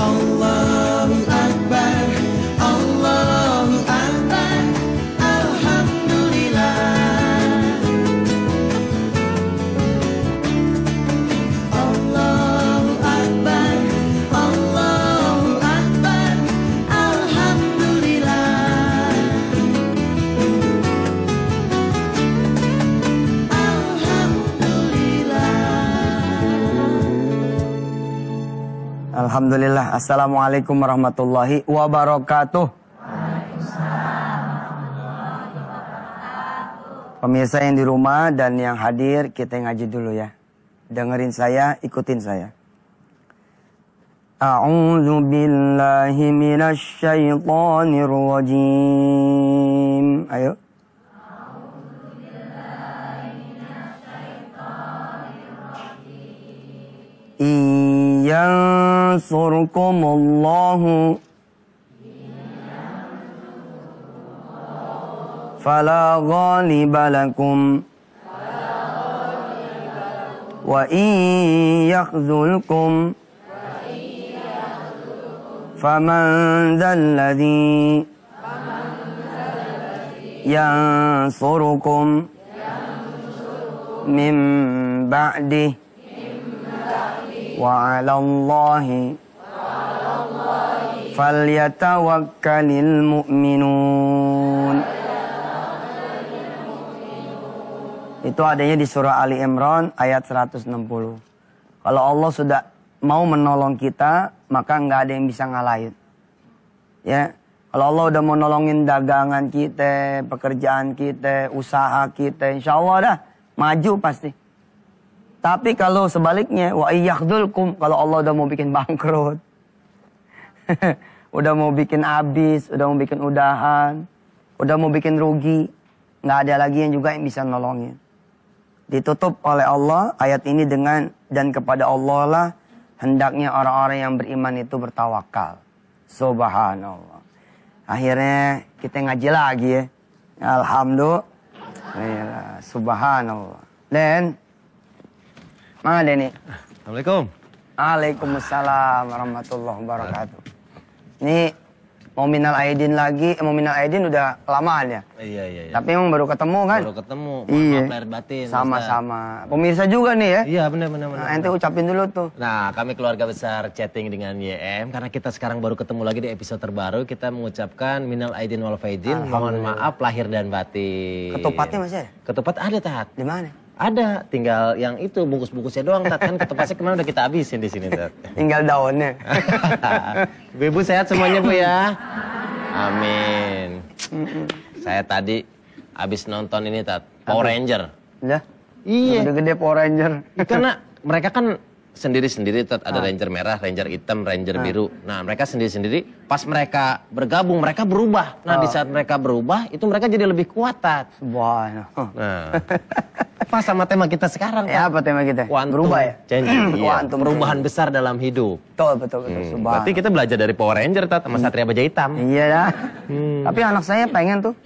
Allahu Akbar, Allahu Akbar, Alhamdulillah. Allahu Akbar, Allahu Akbar, Alhamdulillah. Alhamdulillah. Assalamualaikum warahmatullahi wabarakatuh. Pemirsa yang di rumah dan yang hadir, kita ngaji dulu ya. Dengerin saya, ikutin saya. A'udzu billahi minasy syaithanir rajim. Ayo. Yansurkumullahu fala ghaliba lakum wa in yakhzulkum faman dzalladzi yansurukum min ba'dihi wa 'alallahi falyatawakkalul mu'minun. Itu adanya di surah Ali Imran ayat 160. Kalau Allah sudah mau menolong kita, maka nggak ada yang bisa ngalahin. Ya, kalau Allah udah mau nolongin dagangan kita, pekerjaan kita, usaha kita, insya Allah dah maju pasti. Tapi kalau sebaliknya, wa iyakhdzulkum, kalau Allah udah mau bikin bangkrut, udah mau bikin habis, udah mau bikin udahan, udah mau bikin rugi, nggak ada lagi yang juga yang bisa nolongin. Ditutup oleh Allah ayat ini dengan, dan kepada Allah lah hendaknya orang-orang yang beriman itu bertawakal. Subhanallah. Akhirnya kita ngaji lagi ya. Alhamdulillah. Subhanallah. Dan mana Denny? Assalamualaikum. Waalaikumsalam warahmatullahi wabarakatuh. Ini mau minal aidin lagi, mau minal aidin udah lamaan ya? Iya. Tapi emang baru ketemu kan? Baru ketemu, iya. maaf lahir batin. Sama-sama. Pemirsa juga nih ya? Iya benar. Nah, ente ucapin dulu tuh. Nah, kami keluarga besar chatting dengan YM, karena kita sekarang baru ketemu lagi di episode terbaru, kita mengucapkan minal aidin wal faidin, mohon maaf lahir dan batin. Ketupatnya masih ada? Ketupat ada, Tat. Di mana? Ada, tinggal yang itu bungkus-bungkusnya doang, Tat. Kan ketupatnya kemarin udah kita habisin di sini, Tat. Tinggal daunnya. Ibu sehat semuanya, Bu ya? Amin. Saya tadi habis nonton ini, Tat, Power Ranger. Ya? Iya. Udah gede Power Ranger. Karena mereka kan sendiri-sendiri, Tat. Ada Ranger merah, Ranger hitam, Ranger biru. Nah, mereka sendiri-sendiri. Pas mereka bergabung, mereka berubah. Nah, di saat mereka berubah, itu mereka jadi lebih kuat, Tat. Subhanallah. Nah, pas sama tema kita sekarang, Tat. Ya, apa tema kita? Berubah ya? Change. Iya. Perubahan besar dalam hidup. Betul. Subhanallah. Berarti kita belajar dari Power Ranger, Tat, sama Satria Baja Hitam. Iya ya. Tapi anak saya pengen tuh.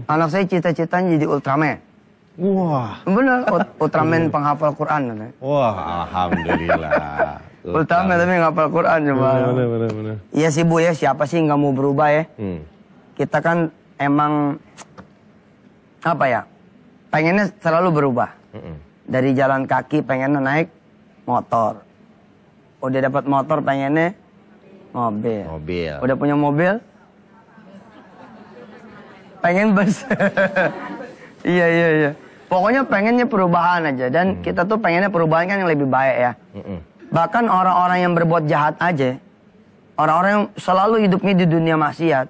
Anak saya cita-citanya jadi Ultraman. Wah. Bener, Ultraman penghafal Quran. Wah, alhamdulillah. Ultraman tapi menghafal Quran coba. Bener. Iya sih Bu ya, siapa sih nggak mau berubah ya? Kita kan emang apa ya? Pengennya selalu berubah. Dari jalan kaki pengennya naik motor. Udah dapat motor pengennya mobil. Udah punya mobil pengen bus. Iya. Pokoknya pengennya perubahan aja. Dan kita tuh pengennya perubahan kan yang lebih baik ya. Bahkan orang-orang yang berbuat jahat aja, orang-orang yang selalu hidupnya di dunia maksiat,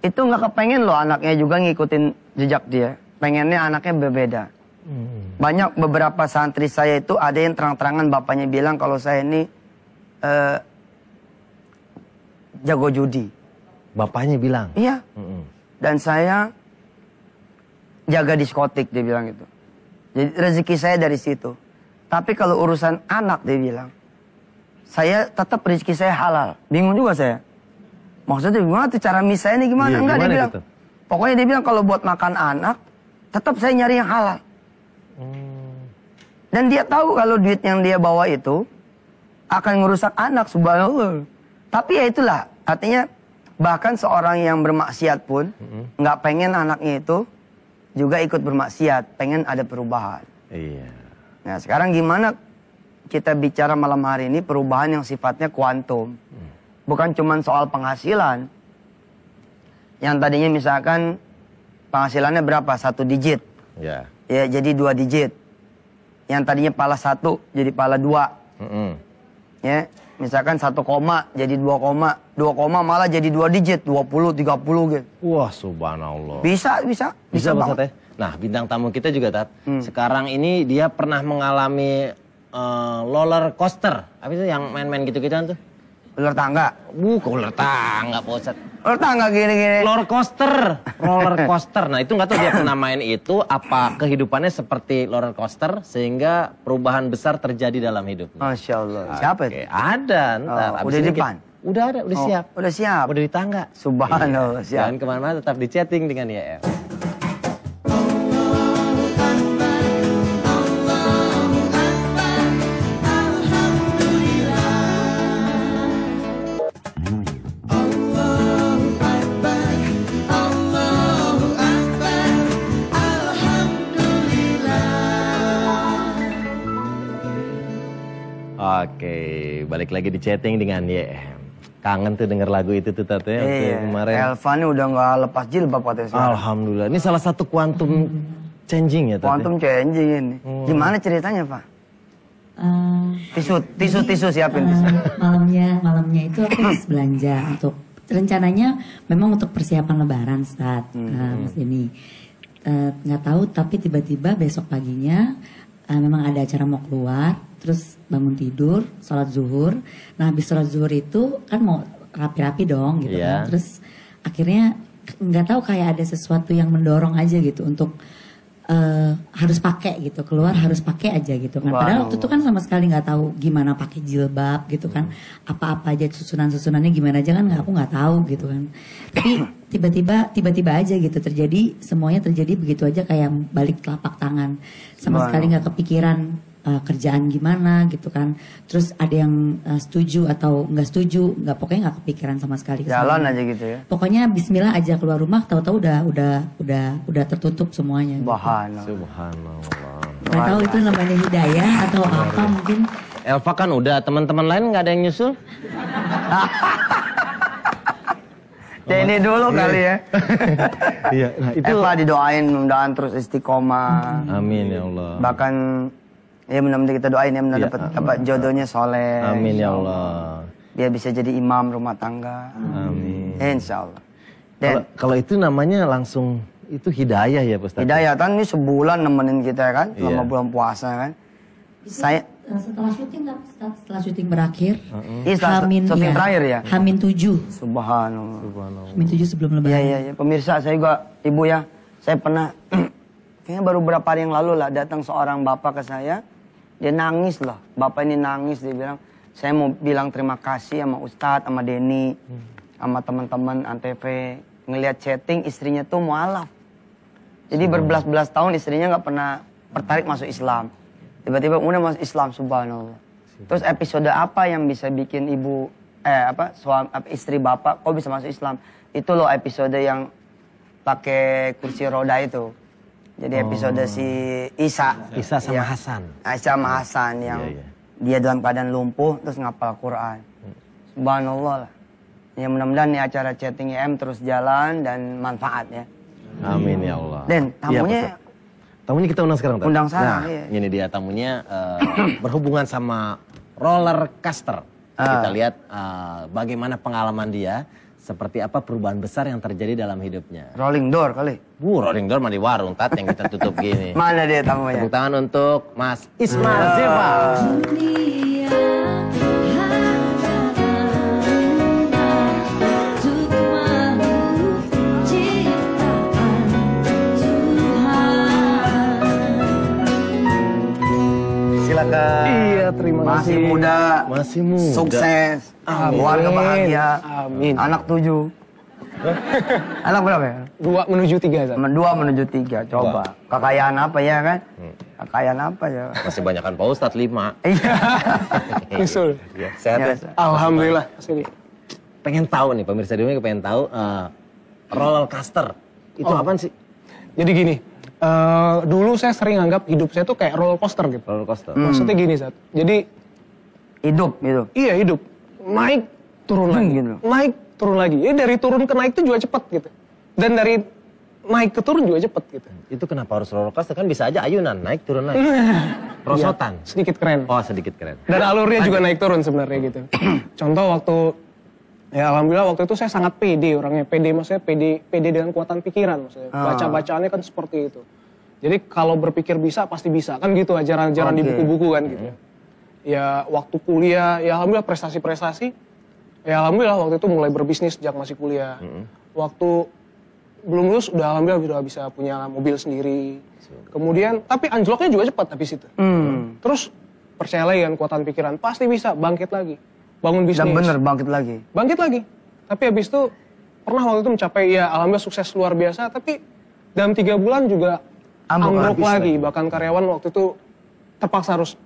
itu nggak kepengen loh anaknya juga ngikutin jejak dia. Pengennya anaknya berbeda. Banyak beberapa santri saya itu ada yang terang-terangan bapaknya bilang kalau saya ini jago judi. Bapaknya bilang? Iya. Dan saya jaga diskotik, dia bilang gitu. Jadi rezeki saya dari situ. Tapi kalau urusan anak, dia bilang, saya tetap rezeki saya halal. Bingung juga saya. Maksudnya gimana tuh cara misalnya ini gimana? Iya, enggak, gimana dia bilang. gitu? Pokoknya dia bilang kalau buat makan anak, tetap saya nyari yang halal. Dan dia tahu kalau duit yang dia bawa itu akan ngerusak anak, subhanallah. Tapi ya itulah, artinya bahkan seorang yang bermaksiat pun nggak pengen anaknya itu juga ikut bermaksiat, pengen ada perubahan. Iya. Nah sekarang gimana kita bicara malam hari ini perubahan yang sifatnya kuantum. Bukan cuma soal penghasilan. Yang tadinya misalkan penghasilannya berapa? 1 digit. Ya. Ya jadi 2 digit. Yang tadinya pala 1 jadi pala 2. Ya, misalkan 1 koma jadi 2 koma. 2 koma malah jadi 2 digit, 20, 30 gitu. Wah, subhanallah. Bisa Bisa Pak banget. Ustadz ya? Nah, bintang tamu kita juga, Tat. Sekarang ini dia pernah mengalami roller coaster. Apa itu yang main-main gitu-gituan tuh? Ular tangga. Ular tangga, Pak Ustadz. Ular tangga gini-gini. Roller coaster. Nah, itu nggak tahu dia pernah main itu, apa kehidupannya seperti roller coaster sehingga perubahan besar terjadi dalam hidupnya. Masya Allah. Siapa itu? Oke, ada ntar. Oh, Abis udah ini di depan? Udah ada, udah Oh, siap. udah siap. Udah di tangga. Subhanallah, siap. Jangan kemana-mana, tetap di chatting dengan YM. Oke, balik lagi di chatting dengan YM. Kangen tuh denger lagu itu tuh Tat ya, waktu kemarin. Elva ini udah nggak lepas jilbab katanya sekarang. Alhamdulillah, ini salah satu quantum changing ya Tat. Quantum changing ini. Gimana ceritanya Pak? Tisu siapin tisu. Malamnya itu aku habis belanja untuk rencananya memang untuk persiapan Lebaran Mas Denny. Nggak tahu tapi tiba-tiba besok paginya memang ada acara mau keluar, terus bangun tidur, sholat zuhur. Nah habis sholat zuhur itu kan mau rapi-rapi dong gitu kan. Terus akhirnya nggak tahu kayak ada sesuatu yang mendorong aja gitu untuk harus pakai gitu, keluar harus pakai aja gitu kan. Padahal waktu itu kan sama sekali nggak tahu gimana pakai jilbab gitu kan, apa-apa aja susunannya gimana aja kan aku nggak tahu gitu kan. Tapi tiba-tiba aja gitu terjadi, semuanya terjadi begitu aja kayak balik telapak tangan. Sama sekali nggak kepikiran kerjaan gimana gitu kan. Terus ada yang setuju atau nggak setuju, pokoknya nggak kepikiran sama sekali. Jalan aja gitu ya. Pokoknya Bismillah aja keluar rumah, tahu-tahu udah tertutup semuanya. Subhanallah. Nggak tahu itu namanya hidayah atau apa mungkin. Elva kan udah, teman-teman lain nggak ada yang nyusul? Ya ini dulu kali ya. Iya, nah itu. Eva didoain mudah-mudahan terus istiqomah. Amin ya Allah. Bahkan ya mudah-mudahan kita doain ya mudah-mudahan dapat jodohnya soleh. Amin ya Allah. Biar bisa jadi imam rumah tangga. Amin. Insya Allah. Dan Kalau itu namanya langsung itu hidayah ya Pak Ustadz? hidayah kan ini sebulan nemenin kita kan selama bulan puasa kan. Setelah syuting berakhir, Hamin syuting terakhir ya. Hamin 7. Subhanallah. Hamin 7 sebelum Lebaran. Iya. Pemirsa saya juga ibu ya. Saya pernah kayaknya baru beberapa hari yang lalu lah datang seorang bapak ke saya. Dia nangis loh. Bapak ini nangis, dia bilang, saya mau bilang terima kasih sama Ustadz, sama Denny, sama teman-teman Antv. Ngelihat chatting istrinya tuh mualaf. Jadi berbelas-belas tahun istrinya nggak pernah tertarik masuk Islam. Tiba-tiba udah masuk Islam, subhanallah. Terus episode apa yang bisa bikin ibu, istri bapak kok bisa masuk Islam? Itu loh episode yang pakai kursi roda itu. Jadi episode si Isa sama Hasan. Isa sama Hasan yang dia dalam keadaan lumpuh terus ngapal Quran. Subhanallah lah. Ya mudah-mudahan nih acara chatting YM terus jalan dan manfaat ya. Amin ya Allah. Dan tamunya tamunya kita undang sekarang. Undang sana. Nah, ini dia tamunya berhubungan sama roller coaster. Kita lihat bagaimana pengalaman dia. Seperti apa perubahan besar yang terjadi dalam hidupnya. Rolling door kali. Rolling door mah di warung Tat yang kita tutup gini. Mana dia tamunya? Tepuk tangan untuk Mas Ismail Zeva. Silakan. Iya, terima kasih. Masih muda. Masih muda. Sukses. Keluarga bahagia. Amin. Anak 7. Anak berapa ya? 2 menuju 3. 2 menuju 3. Coba. Kekayaan apa ya kan? Kekayaan apa ya? Masih banyakan Pak Ustadz 5. Iya. Nyusul. Ya, sehat ya? Alhamdulillah. Mas Edi. pengen tahu nih, pemirsa di rumah pengen tahu roller coaster itu apaan sih? Jadi gini, dulu saya sering anggap hidup saya tuh kayak roller coaster gitu. Roller coaster. Maksudnya gini, Zat. Jadi Hidup gitu. iya hidup, naik turun lagi, gitu. naik turun lagi. Ya dari turun ke naik itu juga cepet gitu. Dan dari naik ke turun juga cepet gitu. Itu kenapa harus roller coaster? Kan bisa aja ayunan, naik turun naik. Rosotan. Sedikit keren. Oh sedikit keren. Dan alurnya juga naik turun sebenarnya gitu. Contoh waktu, ya alhamdulillah waktu itu saya sangat pede orangnya. Pede maksudnya pede dengan kekuatan pikiran maksudnya. Baca-bacaannya kan seperti itu. Jadi kalau berpikir bisa pasti bisa. Kan gitu ajaran-ajaran di buku-buku kan gitu. Ya waktu kuliah, ya alhamdulillah prestasi-prestasi. Ya alhamdulillah waktu itu mulai berbisnis sejak masih kuliah. Waktu belum lulus udah alhamdulillah udah bisa punya mobil sendiri. Kemudian, tapi anjloknya juga cepat habis itu. Terus percaya lagi kan kekuatan pikiran, pasti bisa bangkit lagi. Bangun bisnis. Dan bener bangkit lagi. Bangkit lagi. Tapi habis itu pernah waktu itu mencapai ya alhamdulillah sukses luar biasa. Tapi dalam 3 bulan juga ambruk lagi. Bahkan karyawan waktu itu terpaksa harus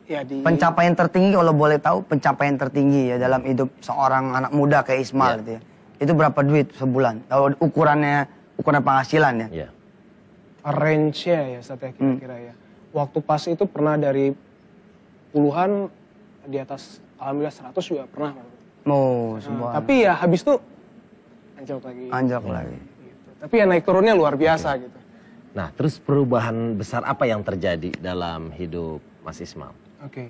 ya Pencapaian tertinggi kalau boleh tahu, pencapaian tertinggi ya dalam hidup seorang anak muda kayak Ismail gitu ya. Itu berapa duit sebulan? Kalau ukuran penghasilan ya. Iya. range-nya ya saya kira-kira ya. Waktu pas itu pernah dari puluhan di atas alhamdulillah 100 juga pernah. Oh, semua. Tapi ya habis itu anjlok lagi. Anjlok lagi. Gitu. Tapi ya naik turunnya luar biasa gitu. Nah, terus perubahan besar apa yang terjadi dalam hidup Mas Ismail? Oke.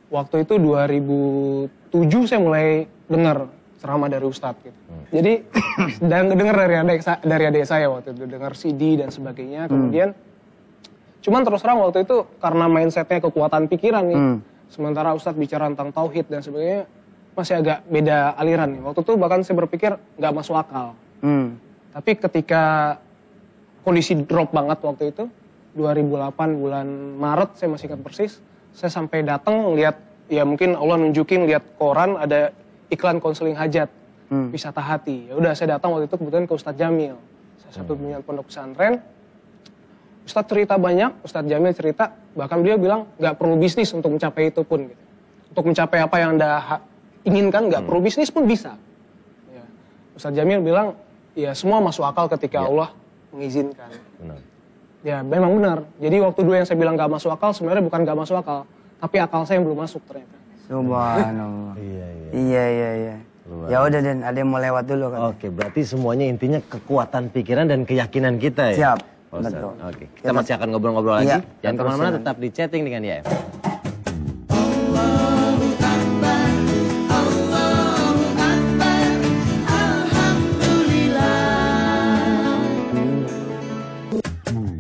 Waktu itu 2007 saya mulai dengar ceramah dari Ustadz gitu. Jadi dan dengar dari adik saya waktu itu, dengar CD dan sebagainya. Kemudian cuman terus terang waktu itu karena mindsetnya kekuatan pikiran nih. Sementara Ustadz bicara tentang tauhid dan sebagainya masih agak beda aliran nih. Waktu itu bahkan saya berpikir nggak masuk akal. Tapi ketika kondisi drop banget waktu itu 2008 bulan Maret saya masih ingat persis. Saya sampai datang lihat ya mungkin Allah nunjukin lihat koran ada iklan konseling hajat, wisata hati. Ya udah saya datang waktu itu kebetulan ke Ustadz Jamil. Saya satu punya pondok pesantren. Ustadz cerita banyak, Ustadz Jamil cerita, bahkan beliau bilang nggak perlu bisnis untuk mencapai itu pun. Gitu. Untuk mencapai apa yang Anda inginkan nggak perlu bisnis pun bisa. Ya. Ustadz Jamil bilang ya semua masuk akal ketika Allah mengizinkan. Benar. Ya memang benar. Jadi waktu dulu yang saya bilang nggak masuk akal sebenarnya bukan nggak masuk akal, tapi akal saya yang belum masuk ternyata. Subhanallah. Iya. Ya udah Den, ada yang mau lewat dulu kan. Oke, berarti semuanya intinya kekuatan pikiran dan keyakinan kita ya. Siap. Oh, Betul. Oke, kita masih akan ngobrol-ngobrol lagi. Iya, Jangan terus kemana-mana, dengan- tetap di chatting dengan YF. Allahu Akbar, Allahu Akbar, Alhamdulillah.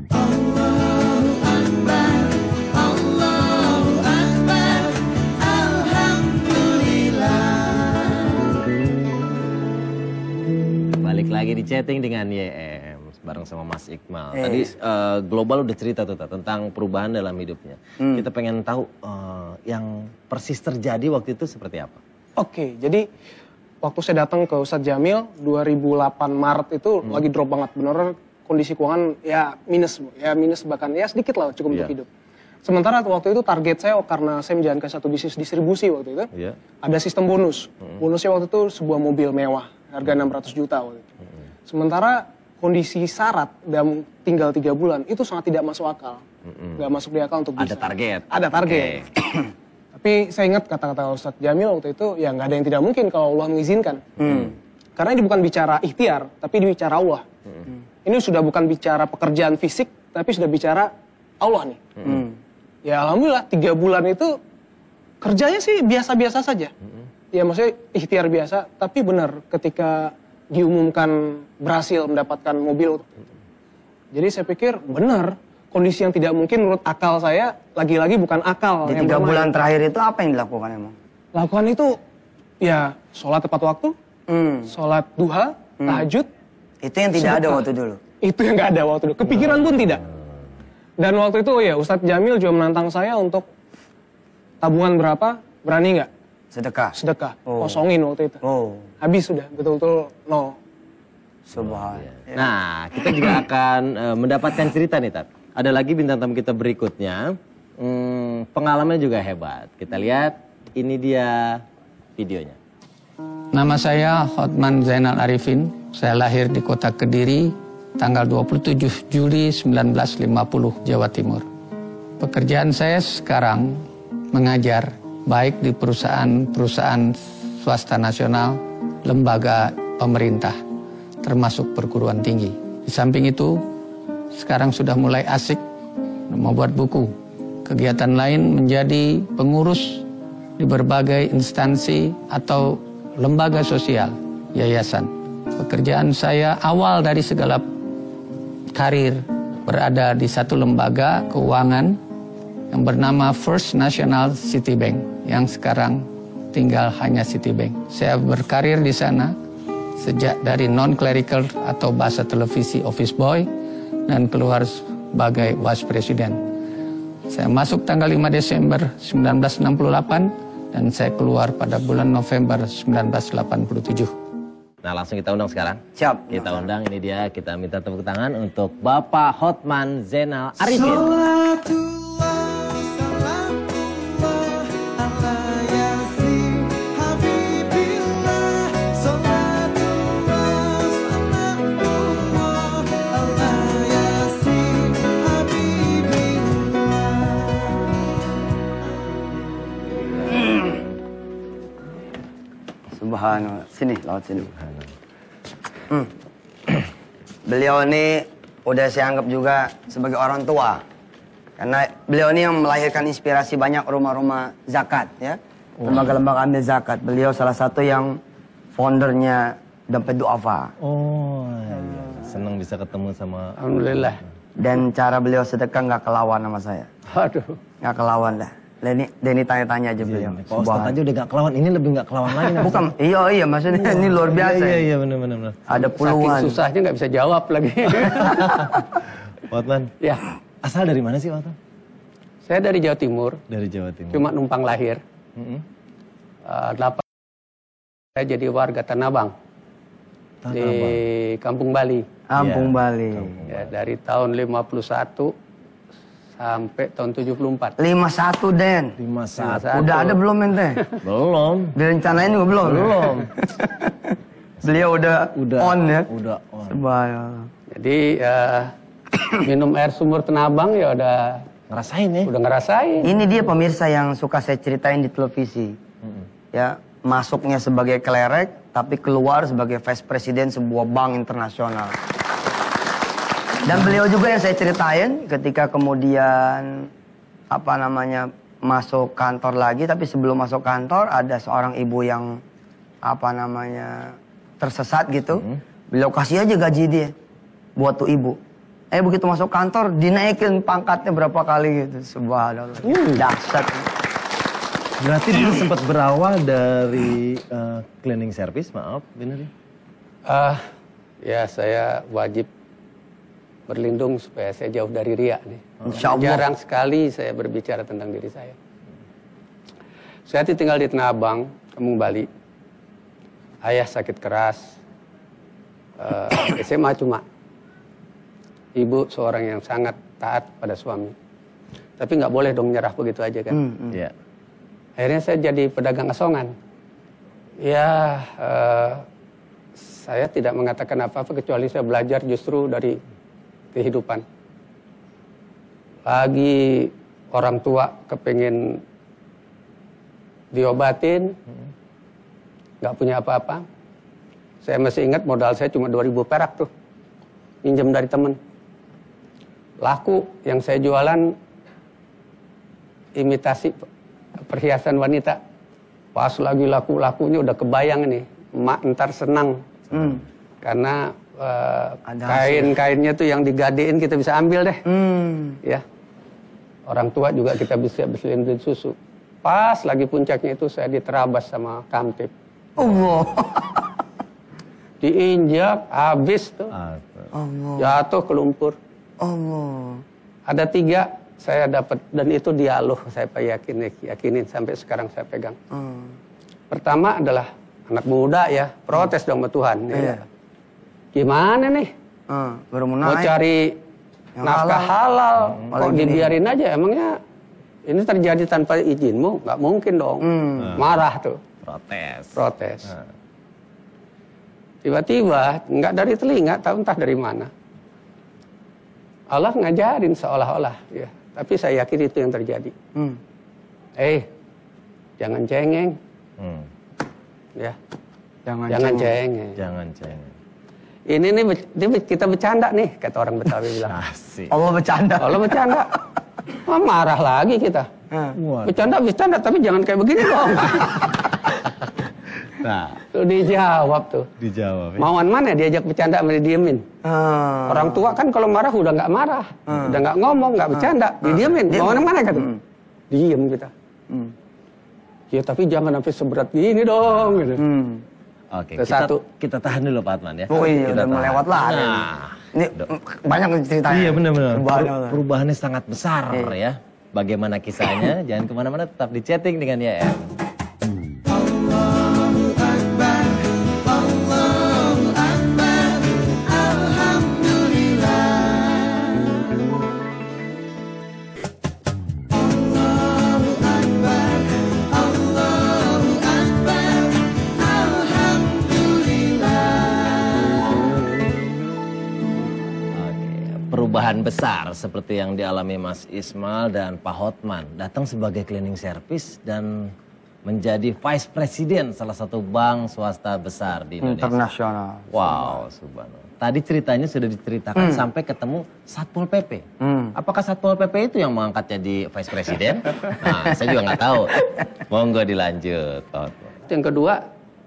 Allahu Akbar, Allahu Akbar, Alhamdulillah. Balik lagi di chatting dengan YM bareng sama Mas Iqmal. Tadi Global udah cerita tuh tentang perubahan dalam hidupnya. Kita pengen tahu yang persis terjadi waktu itu seperti apa. Oke, jadi waktu saya datang ke Ustadz Jamil 2008 Maret itu lagi drop banget, beneran kondisi keuangan ya minus bahkan ya sedikit lah cukup untuk hidup. Sementara waktu itu target saya karena saya menjalankan satu bisnis distribusi waktu itu, ada sistem bonus. Bonusnya waktu itu sebuah mobil mewah, harga 600 juta waktu itu. Sementara kondisi syarat dan tinggal 3 bulan itu sangat tidak masuk akal, nggak masuk di akal untuk bisa. Ada target. Ada target. Tapi saya ingat kata-kata Ustadz Jamil waktu itu, ya nggak ada yang tidak mungkin kalau Allah mengizinkan. Karena ini bukan bicara ikhtiar, tapi bicara Allah. Ini sudah bukan bicara pekerjaan fisik, tapi sudah bicara Allah nih. Ya alhamdulillah 3 bulan itu kerjanya sih biasa-biasa saja. Ya maksudnya ikhtiar biasa, tapi benar ketika diumumkan berhasil mendapatkan mobil. Jadi saya pikir benar. Kondisi yang tidak mungkin menurut akal saya, lagi-lagi bukan akal. Di yang 3 bermain. bulan terakhir itu apa yang dilakukan emang? Lakukan itu, ya sholat tepat waktu, sholat duha, tahajud. Itu yang tidak ada sedekah. waktu dulu. Itu yang nggak ada waktu dulu. Kepikiran pun tidak. Dan waktu itu ya Ustadz Jamil juga menantang saya untuk tabungan berapa, berani nggak? Sedekah. Sedekah, kosongin waktu itu. Habis sudah, betul-betul nol. Subhanallah. Nah, kita juga akan mendapatkan cerita nih, Tat. Ada lagi bintang tamu kita berikutnya. Pengalamannya juga hebat. Kita lihat, ini dia videonya. Nama saya Hotman Zainal Arifin. Saya lahir di kota Kediri tanggal 27 Juli 1950, Jawa Timur. Pekerjaan saya sekarang mengajar baik di perusahaan swasta nasional, lembaga pemerintah, termasuk perguruan tinggi. Di samping itu, sekarang sudah mulai asik membuat buku. Kegiatan lain menjadi pengurus di berbagai instansi atau lembaga sosial, yayasan. Pekerjaan saya awal dari segala karir berada di satu lembaga keuangan yang bernama First National Citibank, yang sekarang tinggal hanya Citibank. Saya berkarir di sana sejak dari non-clerical atau bahasa televisi office boy dan keluar sebagai vice president. Saya masuk tanggal 5 Desember 1968 dan saya keluar pada bulan November 1987. Nah, langsung kita undang sekarang. Siap. Kita undang, ini dia, kita minta tepuk tangan untuk Bapak Hotman Zainal Arifin. Subhanallah. Sini, lewat sini. Beliau ini udah saya anggap juga sebagai orang tua. Karena beliau ini yang melahirkan inspirasi banyak rumah-rumah zakat ya. Lembaga-lembaga ambil zakat. Beliau salah satu yang foundernya Dompet Duafa. Oh, iya. Senang bisa ketemu sama... Alhamdulillah. Dan cara beliau sedekah nggak kelawan sama saya. Aduh. Nggak kelawan dah. Denny tanya-tanya aja beliau. Pak Ustadz aja udah gak kelawan, ini lebih gak kelawan lagi. Bukan, iya maksudnya ini luar biasa. Iya benar. Ada Saking puluhan. susahnya nggak bisa jawab lagi. Hotman, Ya, asal dari mana sih Hotman? saya dari Jawa Timur, Dari Jawa Timur. cuma numpang lahir. 8 saya jadi warga Tanah Abang di Kampung Bali. Kampung Bali. Ya, dari tahun 51 sampai tahun 74. 51 Den. 51. Udah ada belum ente? Belum. Direncanain juga belum? Belum. Beliau udah on ya? Udah on. Subhanallah. Jadi minum air sumur Tanah Abang ya udah Ngerasain ya? ngerasain. Ini dia pemirsa yang suka saya ceritain di televisi. Ya, masuknya sebagai klerek, tapi keluar sebagai vice president sebuah bank internasional. Dan beliau juga yang saya ceritain ketika kemudian masuk kantor lagi, tapi sebelum masuk kantor ada seorang ibu yang tersesat gitu. Beliau kasih aja gaji dia buat tuh ibu. Begitu masuk kantor dinaikin pangkatnya berapa kali gitu. Subhanallah. Dahsyat. Berarti dulu sempat berawal dari cleaning service, maaf, bener ya? Ya saya wajib berlindung supaya saya jauh dari riya nih. Insya Allah. Jarang sekali saya berbicara tentang diri saya. Saya tinggal di Tanah Abang, Kampung Bali. Ayah sakit keras. SMA cuma. Ibu seorang yang sangat taat pada suami. Tapi nggak boleh dong nyerah begitu aja kan. Iya. Akhirnya saya jadi pedagang asongan. Ya, saya tidak mengatakan apa-apa kecuali saya belajar justru dari kehidupan. Lagi orang tua kepengen diobatin, nggak punya apa-apa. Saya masih ingat modal saya cuma 2.000 perak tuh, pinjam dari temen. Laku yang saya jualan imitasi perhiasan wanita. Pas lagi laku-lakunya udah kebayang nih, emak ntar senang. Karena kain-kainnya tuh yang digadein kita bisa ambil deh. Ya. Orang tua juga kita bisa beliin susu. Pas lagi puncaknya itu saya diterabas sama kamtip. Allah. Diinjak, habis tuh. Allah. Jatuh ke lumpur. Allah. Ada 3 saya dapat, dan itu dialog saya yakinin sampai sekarang saya pegang. Pertama adalah anak muda ya, protes dong sama Tuhan. Iya. Gimana nih? Baru Mau naik. cari Yang nafkah halal, kok Paling dibiarin aja? Emangnya ini terjadi tanpa izinmu? Nggak mungkin dong. Marah tuh. Protes. Nah. Tiba-tiba, nggak dari telinga, tahu entah dari mana. Allah ngajarin seolah-olah, ya. Tapi saya yakin itu yang terjadi. Jangan cengeng, ya. Jangan cengeng. Jangan cengeng. Ini nih kita bercanda nih, kata orang Betawi bilang. Asik. Allah bercanda. Allah bercanda, marah lagi kita. Bercanda, tapi jangan kayak begini dong. Nah, Tuh dijawab tuh. dijawab. Ya. Mauan mana diajak bercanda sama didiemin? Orang tua kan kalau marah udah nggak marah, udah nggak ngomong, nggak bercanda, didiemin. Mauan mana kata? Diem kita. Ya tapi jangan sampai seberat ini dong. Gitu. Oke, Satu. kita tahan dulu Pak Atman ya. Oh iya, Kita udah tahan. melewat lah. Nah, Ini banyak ceritanya. iya benar-benar. Perubahannya. Perubahannya sangat besar ya. Bagaimana kisahnya? Jangan kemana-mana, tetap di chatting dengan YM. Allahu Akbar, Allahu Akbar, Alhamdulillah. Allahu Akbar, Allahu Akbar, Alhamdulillah. Oke, perubahan besar seperti yang dialami Mas Ismail dan Pak Hotman. Datang sebagai cleaning service dan menjadi vice president salah satu bank swasta besar di Indonesia. Internasional. Wow, subhanallah. Tadi ceritanya sudah diceritakan sampai ketemu Satpol PP. Apakah Satpol PP itu yang mengangkat jadi vice president? Nah, saya juga nggak tahu. Monggo dilanjut, Pak Hotman. Yang kedua,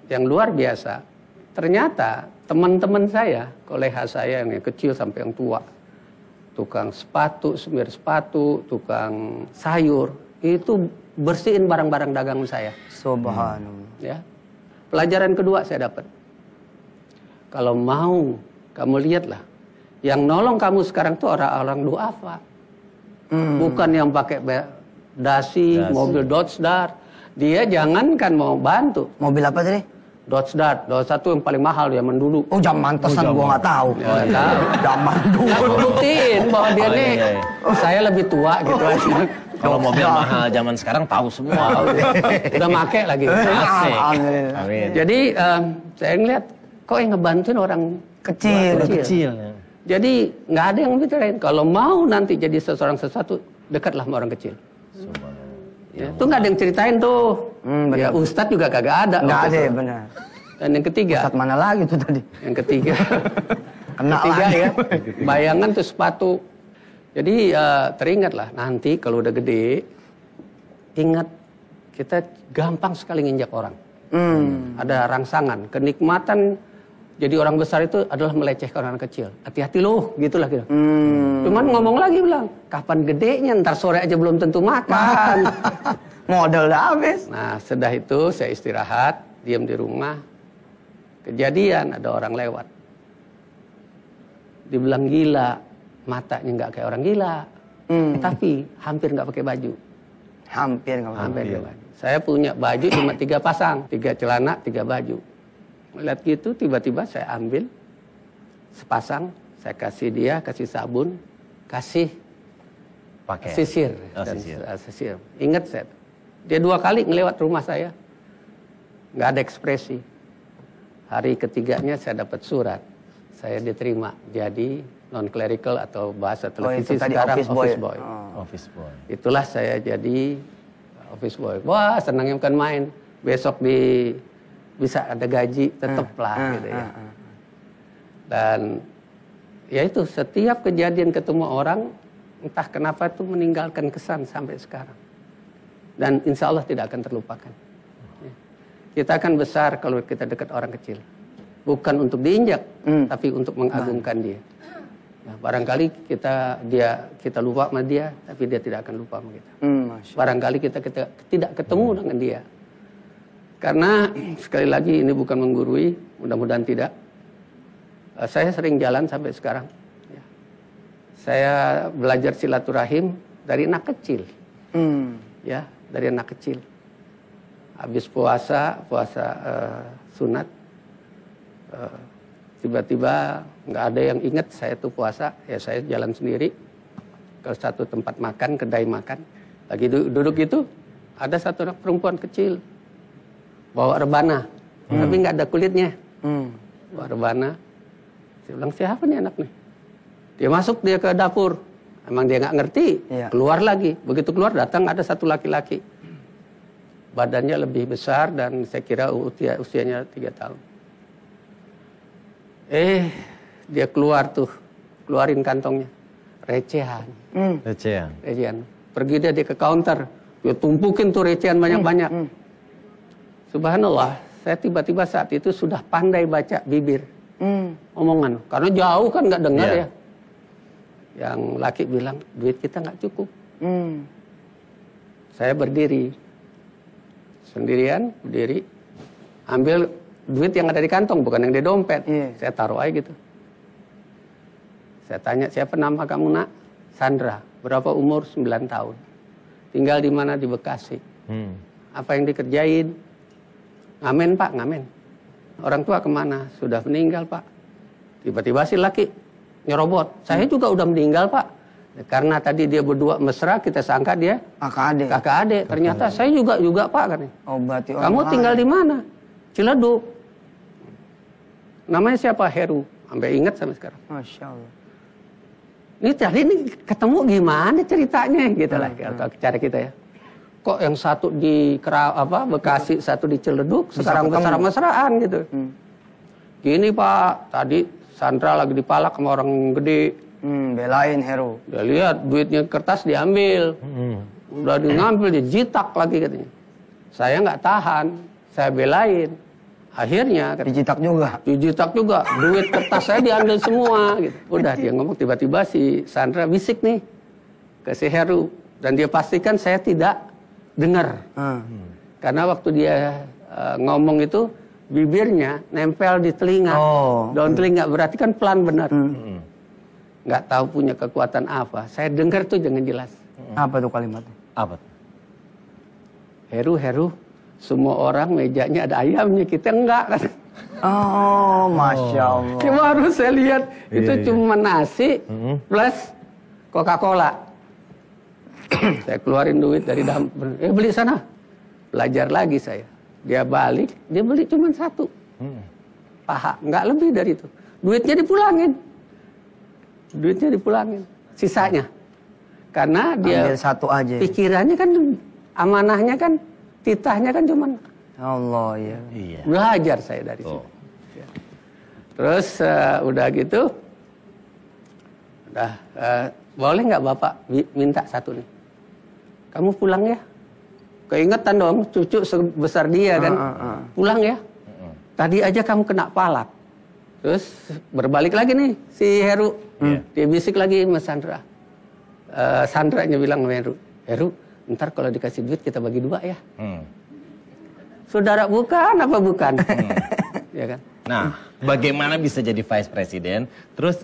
yang luar biasa, ternyata teman-teman saya, kolega saya yang kecil sampai yang tua, tukang sepatu, semir sepatu, tukang sayur, itu bersihin barang-barang dagangan saya. Subhanallah. Ya. Pelajaran kedua saya dapat. Kalau mau kamu lihatlah, yang nolong kamu sekarang tuh orang-orang duafa. Bukan yang pakai dasi, mobil Dodge Dart. Dia jangankan mau bantu. Mobil apa tadi? Dodge Dart satu yang paling mahal zaman dulu. Oh, jam mantesan gua nggak tahu. Nggak tahu. Zaman dulu. Aku buktiin bahwa dia nih, saya lebih tua gitu aja. Kalau mobil mahal zaman sekarang tahu semua. Udah make lagi. Asik. Alhamdulillah. Amin. Jadi saya ngeliat kok yang ngebantuin orang Kecil. Kecil. Ya. Jadi nggak ada yang bicarain. Kalau mau nanti jadi seseorang sesuatu, dekatlah sama orang kecil. Ya, itu nggak ada yang ceritain tuh. Ya Ustadz juga kagak ada. Nggak waktu ada itu. ya, benar. Dan yang ketiga, Saat mana lagi tuh tadi? yang ketiga, Kena ketiga lagi. ya, bayangan tuh sepatu. Jadi teringatlah nanti kalau udah gede, ingat kita gampang sekali nginjak orang. Ada rangsangan, kenikmatan jadi orang besar itu adalah melecehkan orang kecil. Hati-hati loh, gitulah gitu. Cuman ngomong lagi bilang, kapan gedenya? Ntar sore aja belum tentu makan. Modal udah habis. Nah, setelah itu saya istirahat, diam di rumah. Kejadian ada orang lewat. Dibilang gila, matanya nggak kayak orang gila. Tapi hampir nggak pakai baju. Hampir nggak Hampir nggak baju. Saya punya baju cuma 3 pasang, 3 celana, 3 baju. Melihat gitu, tiba-tiba saya ambil sepasang, saya kasih dia, kasih sabun, kasih Pakai. sisir. Oh, Dan sisir. sisir. Ingat saya, dia 2 kali ngelewat rumah saya, nggak ada ekspresi. Hari ketiganya saya dapat surat, saya diterima jadi non-clerical atau bahasa televisi itu tadi sekarang office boy. office boy. Office boy. Itulah saya jadi office boy. Wah, senangnya bukan main. Besok bisa ada gaji, tetep lah gitu ya. Dan ya itu, setiap kejadian ketemu orang, entah kenapa itu meninggalkan kesan sampai sekarang. Dan insya Allah tidak akan terlupakan. Ya. Kita akan besar kalau kita dekat orang kecil. Bukan untuk diinjak, tapi untuk mengagungkan dia. Nah, barangkali kita lupa sama dia, tapi dia tidak akan lupa sama kita. Barangkali kita tidak ketemu dengan dia. Karena sekali lagi ini bukan menggurui, mudah-mudahan tidak. Saya sering jalan sampai sekarang. Ya. Saya belajar silaturahim dari anak kecil. Ya, dari anak kecil. Habis puasa sunat, tiba-tiba nggak ada yang ingat saya tuh puasa, ya saya jalan sendiri ke satu tempat makan, kedai makan. Lagi duduk itu, ada satu anak perempuan kecil. bawa rebana, tapi nggak ada kulitnya. Bawa rebana. Saya bilang, siapa nih anak nih? Dia masuk dia ke dapur. Emang dia nggak ngerti, keluar lagi. Begitu keluar datang ada satu laki-laki. Badannya lebih besar dan saya kira usianya 3 tahun. Dia keluar tuh, keluarin kantongnya. Recehan. Recehan. Pergi dia ke counter, dia tumpukin tuh recehan banyak-banyak. Subhanallah, saya tiba-tiba saat itu sudah pandai baca bibir. Omongan, karena jauh kan nggak dengar ya. Yang laki bilang, duit kita nggak cukup. Saya berdiri, sendirian, berdiri, ambil duit yang ada di kantong, bukan yang di dompet. Saya taruh aja gitu. Saya tanya, siapa nama kamu nak? Sandra. Berapa umur? 9 tahun. Tinggal di mana? Di Bekasi. Apa yang dikerjain? Ngamen pak, ngamen. Orang tua kemana? Sudah meninggal pak. Tiba-tiba si laki nyerobot. Saya juga udah meninggal pak. Karena tadi dia berdua mesra, kita sangka dia kakak adik. Ternyata saya juga pak katanya. Oh, berarti kamu tinggal di mana? Ciledug. Namanya siapa? Heru. Sampai ingat sampai sekarang. Masya Allah. Ini tadi ini ketemu gimana ceritanya gitu lah cara kita ya. Kok yang satu di Bekasi, satu di Ciledug, sekarang mesra-mesraan gitu. Gini Pak, tadi Sandra lagi dipalak sama orang gede. Belain Heru. Dia lihat duitnya kertas diambil. Udah diambil, dia jitak lagi katanya. Saya nggak tahan, saya belain. Akhirnya dijitak juga. Dijitak juga. Duit kertas saya diambil semua gitu. Udah dia ngomong, tiba-tiba si Sandra bisik nih ke si Heru dan dia pastikan saya tidak dengar. Karena waktu dia ngomong itu bibirnya nempel di telinga. Daun telinga berarti kan pelan benar. Nggak tahu punya kekuatan apa. Saya dengar tuh dengan jelas. Apa tuh kalimatnya? Apa? Heru, semua orang mejanya ada ayamnya, kita enggak kan. Oh, Masya Allah. Cuma harus saya lihat, itu cuma nasi plus Coca-Cola. Saya keluarin duit dari dalam, beli sana. Belajar lagi saya. Dia balik, dia beli cuma 1. Paha, enggak lebih dari itu. Duitnya dipulangin. Sisanya. Karena dia ambil 1 aja. Pikirannya kan, amanahnya kan, titahnya kan cuma Allah ya. Belajar saya dari situ. Terus udah gitu, boleh nggak Bapak minta 1 nih? Kamu pulang ya. Keingetan dong, cucu sebesar dia kan. Pulang ya. Tadi aja kamu kena palak. Terus berbalik lagi nih si Heru. Dia bisik lagi sama Sandra. Sandranya bilang sama Heru, Heru, ntar kalau dikasih duit kita bagi 2 ya. Saudara bukan apa bukan? Ya kan? Nah, bagaimana bisa jadi vice president? Terus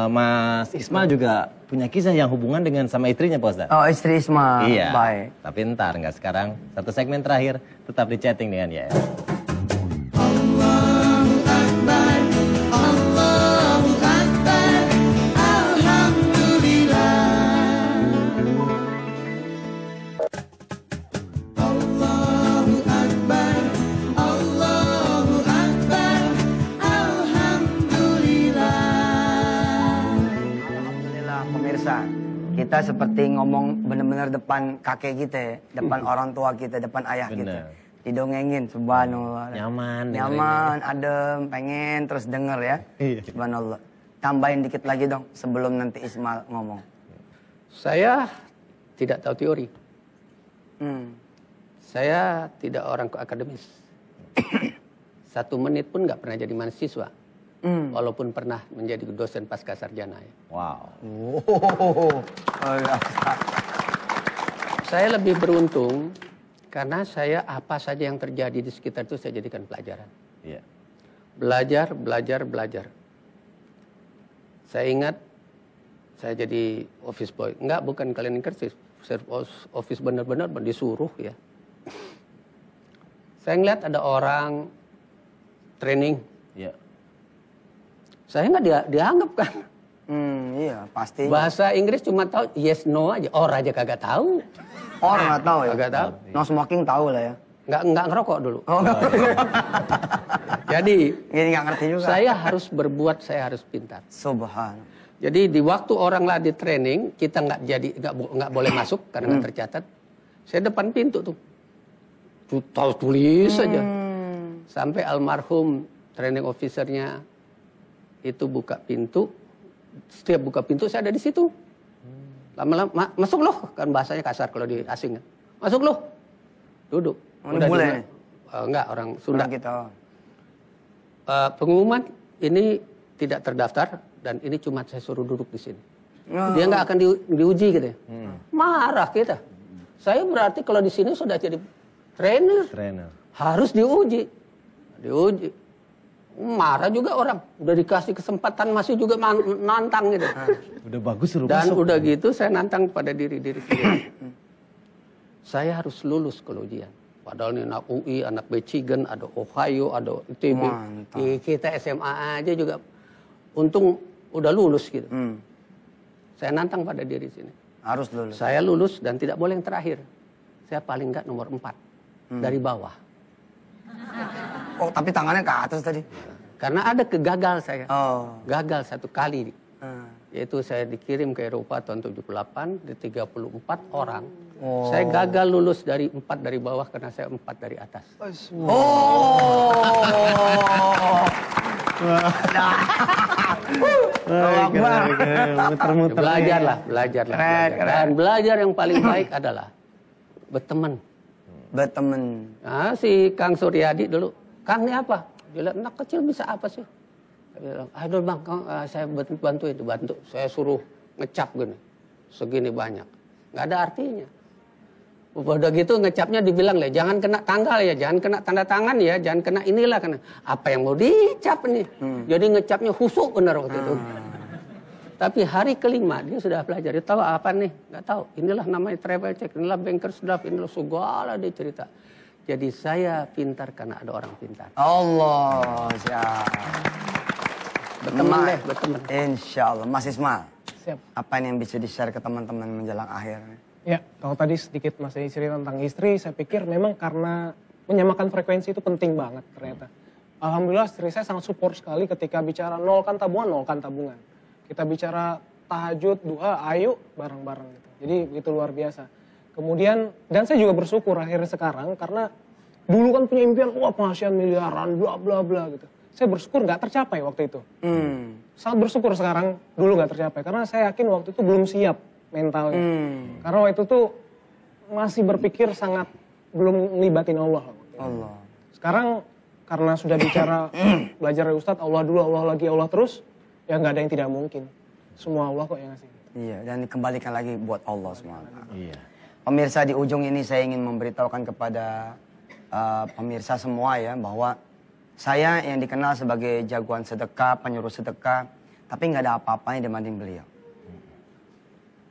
Mas Ismail juga punya kisah yang hubungan dengan sama istrinya Pak Ustadz. Oh, istri Ismail. Iya. Baik. Tapi ntar, nggak sekarang. Satu segmen terakhir, tetap di chatting dengan ya. Kita seperti ngomong benar-benar depan kakek kita ya, depan orang tua kita, depan ayah kita. Didongengin, subhanallah. Nyaman, adem, pengen terus denger ya. Subhanallah. Tambahin dikit lagi dong sebelum nanti Ismail ngomong. Saya tidak tahu teori. Saya tidak orang akademis. 1 menit pun nggak pernah jadi mahasiswa. Walaupun pernah menjadi dosen pasca sarjana ya. Wow. Saya lebih beruntung karena saya apa saja yang terjadi di sekitar itu saya jadikan pelajaran. Belajar. Saya ingat saya jadi office boy. Bukan kalian kerja, office benar-benar disuruh ya. Saya ngeliat ada orang training. Saya nggak dianggap kan. Iya, pasti. Bahasa Inggris cuma tahu yes no aja. Or aja kagak tahu. Or nggak tahu ya. Kagak tahu. No smoking tahu lah ya. nggak ngerokok dulu. Oh, Jadi Jadi nggak ngerti juga. saya harus berbuat, saya harus pintar. Subhanallah. Jadi di waktu orang lagi training, kita nggak boleh masuk karena nggak tercatat. Saya depan pintu tuh, tulis saja. Sampai almarhum training officernya itu buka pintu. Setiap buka pintu saya ada di situ. Lama-lama masuk loh, kan bahasanya kasar kalau di asing. Masuk loh, duduk. Udah boleh. Enggak, orang Sunda. Kita. Pengumuman ini tidak terdaftar dan ini cuma saya suruh duduk di sini. Dia nggak akan diuji gitu ya. Marah kita. Saya berarti kalau di sini sudah jadi trainer. Harus diuji. Marah juga orang. Udah dikasih kesempatan masih juga nantang gitu. Udah bagus suruh Dan masuk. udah gitu saya nantang pada diri sendiri. Saya harus lulus kalau ujian. Padahal ini anak UI, anak Michigan, ada Ohio, ada ITB. Kita SMA aja juga. Untung udah lulus gitu. Saya nantang pada diri sini. Harus lulus. Saya lulus dan tidak boleh yang terakhir. Saya paling enggak nomor 4. Dari bawah. Oh, tapi tangannya ke atas tadi. Karena ada kegagal saya. Oh. Gagal satu kali. Yaitu saya dikirim ke Eropa tahun 78 di 34 orang. Saya gagal lulus dari 4 dari bawah karena saya 4 dari atas. Belajarlah. Dan belajar yang paling baik adalah berteman. Nah, si Kang Suryadi dulu, Kang ini apa? Dia bilang, anak kecil bisa apa sih? Saya bilang, aduh bang, saya bantu. Saya suruh ngecap gini, segini banyak. Nggak ada artinya. Udah gitu ngecapnya dibilang lah, jangan kena tanggal ya, jangan kena tanda tangan ya, jangan kena inilah. Apa yang mau dicap nih? Jadi ngecapnya khusyuk benar waktu itu. Tapi hari kelima dia sudah belajar. Dia tahu apa nih? Nggak tahu. Inilah namanya travel check, inilah bankers draft, inilah segala dia cerita. Jadi saya pintar karena ada orang pintar. Allah, siap. Berteman. Insya Allah. Mas Ismail, Siap. apa yang bisa di-share ke teman-teman menjelang akhir? Ya, kalau tadi sedikit Mas Edi cerita tentang istri, saya pikir memang karena menyamakan frekuensi itu penting banget ternyata. Alhamdulillah istri saya sangat support sekali ketika bicara nolkan tabungan. Kita bicara tahajud, duha, ayo bareng-bareng gitu. Jadi begitu luar biasa. Kemudian, dan saya juga bersyukur akhirnya sekarang karena dulu kan punya impian, wah penghasilan miliaran, bla bla bla gitu. Saya bersyukur nggak tercapai waktu itu. Sangat bersyukur sekarang dulu nggak tercapai karena saya yakin waktu itu belum siap mentalnya. Karena waktu itu masih berpikir sangat belum ngelibatin Allah. Sekarang karena sudah bicara belajar dari Ustadz, Allah dulu, Allah lagi, Allah terus, ya nggak ada yang tidak mungkin. Semua Allah kok yang ngasih. Iya, dan dikembalikan lagi buat Allah semua. Iya. Pemirsa, di ujung ini saya ingin memberitahukan kepada pemirsa semua ya, bahwa saya yang dikenal sebagai jagoan sedekah, penyuruh sedekah, tapi nggak ada apa-apanya dibanding beliau.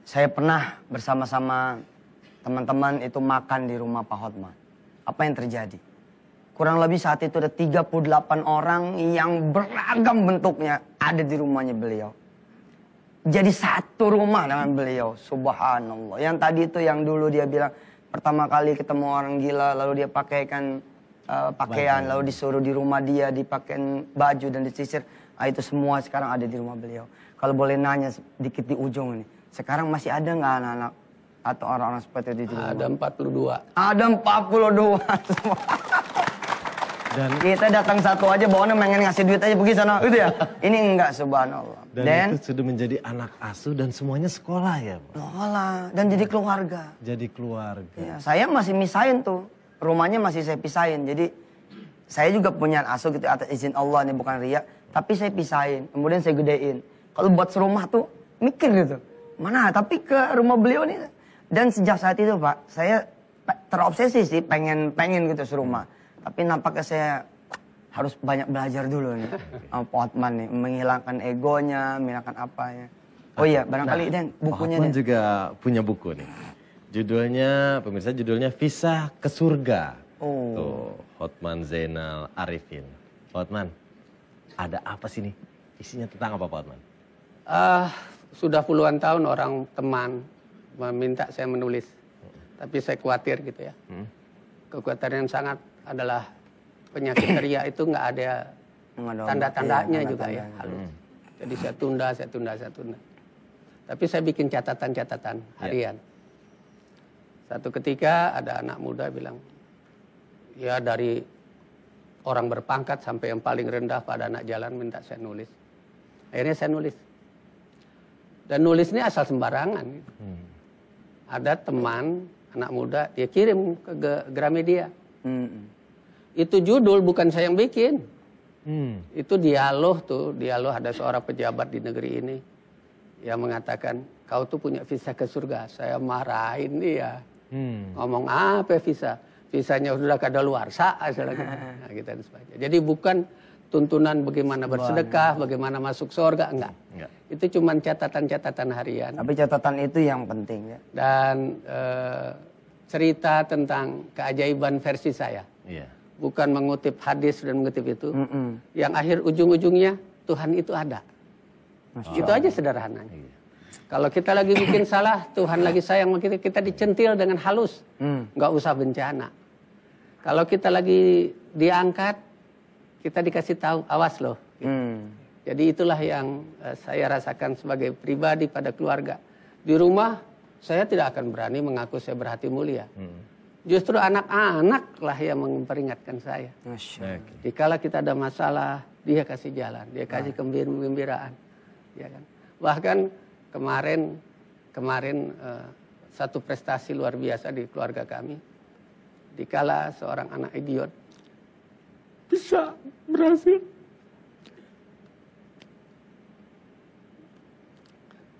Saya pernah bersama-sama teman-teman itu makan di rumah Pak Hotman. Apa yang terjadi? Kurang lebih saat itu ada 38 orang yang beragam bentuknya ada di rumahnya beliau. Jadi satu rumah dengan beliau, subhanallah. Yang tadi itu yang dulu dia bilang pertama kali ketemu orang gila, lalu dia pakaikan pakaian, lalu disuruh di rumah dia dipakai baju dan disisir. Nah, itu semua sekarang ada di rumah beliau. Kalau boleh nanya sedikit di ujung ini, sekarang masih ada nggak anak-anak atau orang-orang seperti itu di rumah? Ada 42. Ada 42 semua. Dan kita datang satu aja bawaannya pengen ngasih duit aja pergi sana gitu ya. Ini enggak, subhanallah. Dan itu sudah menjadi anak asuh dan semuanya sekolah ya, Pak? Sekolah dan jadi keluarga. Jadi keluarga. Ya, saya masih misahin tuh. Rumahnya masih saya pisahin. Jadi saya juga punya asuh gitu atas izin Allah nih, bukan riya, tapi saya pisahin. Kemudian saya gedein. Kalau buat serumah tuh mikir gitu. Mana? Tapi ke rumah beliau nih. Dan sejak saat itu, Pak, saya terobsesi sih pengen gitu serumah. Tapi nampaknya saya harus banyak belajar dulu nih sama Pak Hotman nih, menghilangkan egonya, menghilangkan apanya. Oh iya, barangkali Dan bukunya Pak Hotman juga punya buku nih. Judulnya, pemirsa, judulnya Visa ke Surga. Tuh, Hotman Zainal Arifin. Pak Hotman, ada apa sih nih? Isinya tentang apa, Pak Hotman? Sudah puluhan tahun orang teman meminta saya menulis. Tapi saya khawatir gitu ya. kekuatan yang sangat adalah penyakit teriak itu nggak ada Nggak ada tanda-tandanya obat, juga ya, halus. Jadi saya tunda. Tapi saya bikin catatan-catatan harian. Satu ketika ada anak muda bilang, ya dari orang berpangkat sampai yang paling rendah pada anak jalan minta saya nulis. Akhirnya saya nulis. Dan nulis ini asal sembarangan. Ada teman, anak muda, dia kirim ke Gramedia. Itu judul bukan saya yang bikin. Itu dialog ada seorang pejabat di negeri ini yang mengatakan, kau tuh punya visa ke surga. Saya marahin dia. Ngomong apa visa? Visanya sudah kadaluarsa. Nah, gitu dan sebagainya. Jadi bukan tuntunan bagaimana bersedekah, bagaimana masuk surga, enggak. Itu cuma catatan-catatan harian. Tapi catatan itu yang penting ya. Dan cerita tentang keajaiban versi saya. Iya. Bukan mengutip hadis dan mengutip itu. Yang akhir ujung-ujungnya Tuhan itu ada. Itu aja sederhananya. Kalau kita lagi bikin salah, Tuhan lagi sayang sama kita dicentil dengan halus. Nggak usah bencana. Kalau kita lagi diangkat, kita dikasih tahu, awas loh. Jadi itulah yang saya rasakan sebagai pribadi pada keluarga. Di rumah, saya tidak akan berani mengaku saya berhati mulia. Justru anak-anak lah yang memperingatkan saya. Dikala kita ada masalah, dia kasih jalan, dia kasih kegembiraan. Ya kan? Bahkan kemarin satu prestasi luar biasa di keluarga kami. Dikala seorang anak idiot bisa berhasil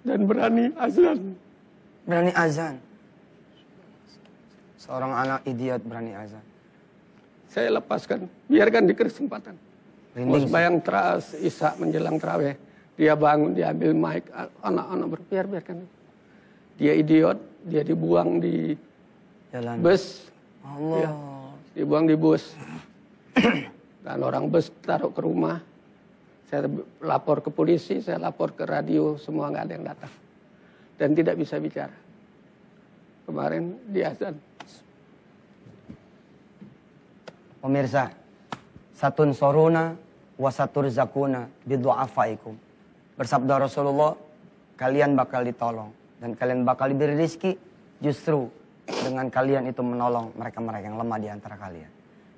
dan berani azan. Berani azan. Seorang anak idiot berani azan. Saya lepaskan, biarkan diberi kesempatan. Rinding, Bayang teras, Isya menjelang terawih. Dia bangun, dia ambil mic, anak-anak biarkan. Dia idiot, dia dibuang di jalan. bus. Allah. Ya, dibuang di bus. Dan orang bus taruh ke rumah. Saya lapor ke polisi, saya lapor ke radio, semua nggak ada yang datang. Dan tidak bisa bicara. Kemarin dia azan. Pemirsa, satun soruna wasatur zakuna bidu'afaikum. Bersabda Rasulullah, kalian bakal ditolong dan kalian bakal diberi rizki justru dengan kalian itu menolong mereka-mereka yang lemah di antara kalian.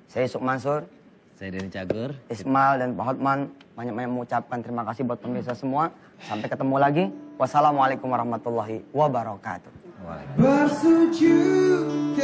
Saya Yusuf Mansur, Saya Denny Cagur. Ismail dan Pak Hotman banyak-banyak mengucapkan terima kasih buat pemirsa semua. Sampai ketemu lagi. Wassalamualaikum warahmatullahi wabarakatuh. bersujud